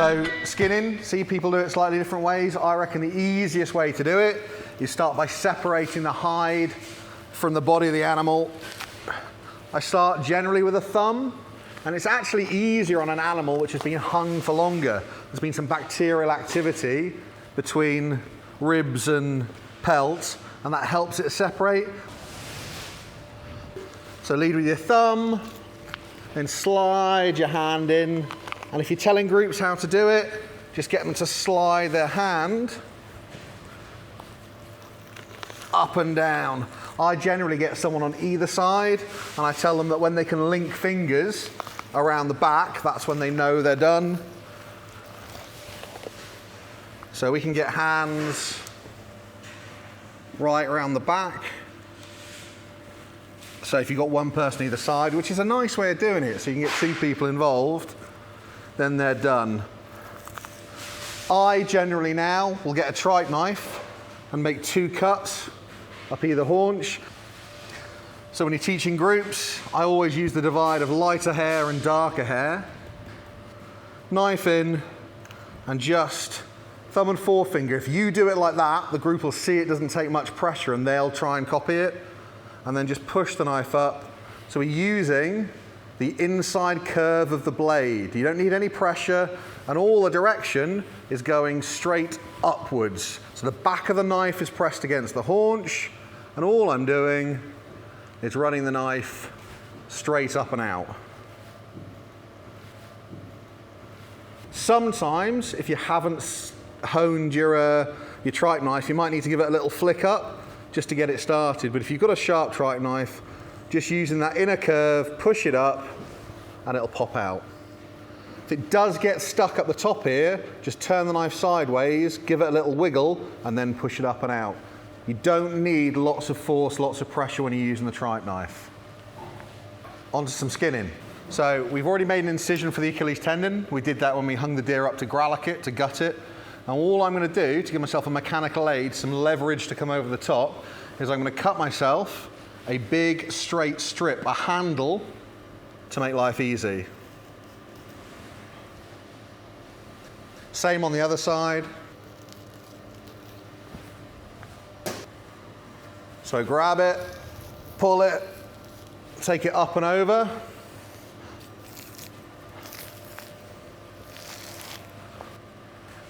So skinning, see people do it slightly different ways. I reckon the easiest way to do it is start by separating the hide from the body of the animal. I start generally with a thumb, and it's actually easier on an animal which has been hung for longer. There's been some bacterial activity between ribs and pelts, and that helps it separate. So lead with your thumb, then slide your hand in. And if you're telling groups how to do it, just get them to slide their hand up and down. I generally get someone on either side, and I tell them that when they can link fingers around the back, that's when they know they're done. So we can get hands right around the back. So if you've got one person either side, which is a nice way of doing it, so you can get two people involved, then they're done. I generally now will get a trike knife and make 2 cuts up either haunch. So when you're teaching groups, I always use the divide of lighter hair and darker hair. Knife in, and just thumb and forefinger. If you do it like that, the group will see it doesn't take much pressure and they'll try and copy it. And then just push the knife up. So we're using the inside curve of the blade. You don't need any pressure, and all the direction is going straight upwards. So the back of the knife is pressed against the haunch, and all I'm doing is running the knife straight up and out. Sometimes, if you haven't honed your trike knife, you might need to give it a little flick up just to get it started. But if you've got a sharp trike knife, just using that inner curve, push it up, and it'll pop out. If it does get stuck at the top here, just turn the knife sideways, give it a little wiggle, and then push it up and out. You don't need lots of force, lots of pressure when you're using the trike knife. On to some skinning. So we've already made an incision for the Achilles tendon. We did that when we hung the deer up to gralloch it, to gut it. And all I'm going to do to give myself a mechanical aid, some leverage to come over the top, is I'm going to cut myself a big straight strip, a handle, to make life easy. Same on the other side. So grab it, pull it, take it up and over.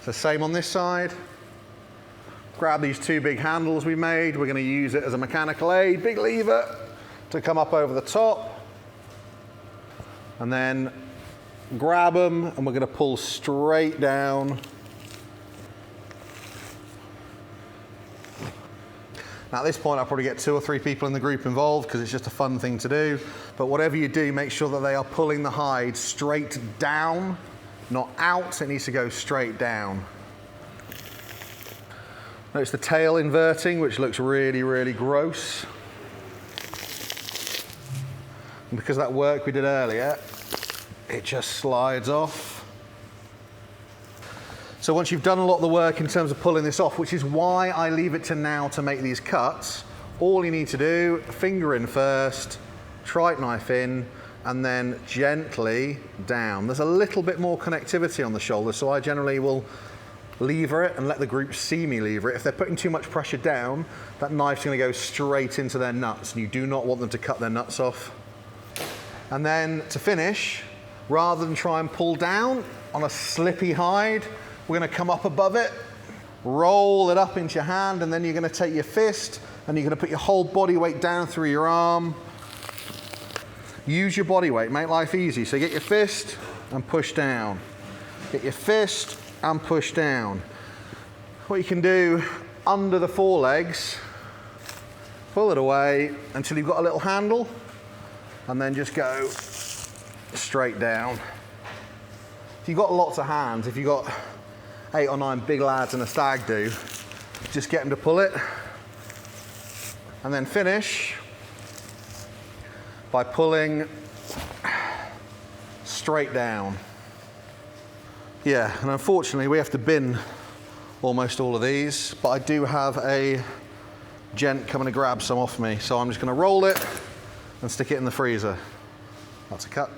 So same on this side. Grab these 2 big handles we made. We're going to use it as a mechanical aid, big lever, to come up over the top. And then grab them, and we're going to pull straight down. Now at this point, I'll probably get 2 or 3 people in the group involved because it's just a fun thing to do. But whatever you do, make sure that they are pulling the hide straight down, not out. It needs to go straight down. Notice the tail inverting, which looks really, really gross. And because of that work we did earlier, it just slides off. So once you've done a lot of the work in terms of pulling this off, which is why I leave it to now to make these cuts, all you need to do, finger in first, trike knife in, and then gently down. There's a little bit more connectivity on the shoulder, so I generally will lever it and let the group see me lever it. If they're putting too much pressure down, that knife's going to go straight into their nuts, and you do not want them to cut their nuts off. And then to finish, rather than try and pull down on a slippy hide, we're going to come up above it, roll it up into your hand, and then you're going to take your fist and you're going to put your whole body weight down through your arm. Use your body weight, make life easy. So get your fist and push down. Get your fist and push down. What you can do under the forelegs, pull it away until you've got a little handle, and then just go straight down. If you've got lots of hands, if you've got 8 or 9 big lads in a stag do, just get them to pull it, and then finish by pulling straight down. Yeah, and unfortunately we have to bin almost all of these, but I do have a gent coming to grab some off me, so I'm just going to roll it and stick it in the freezer. That's a cut.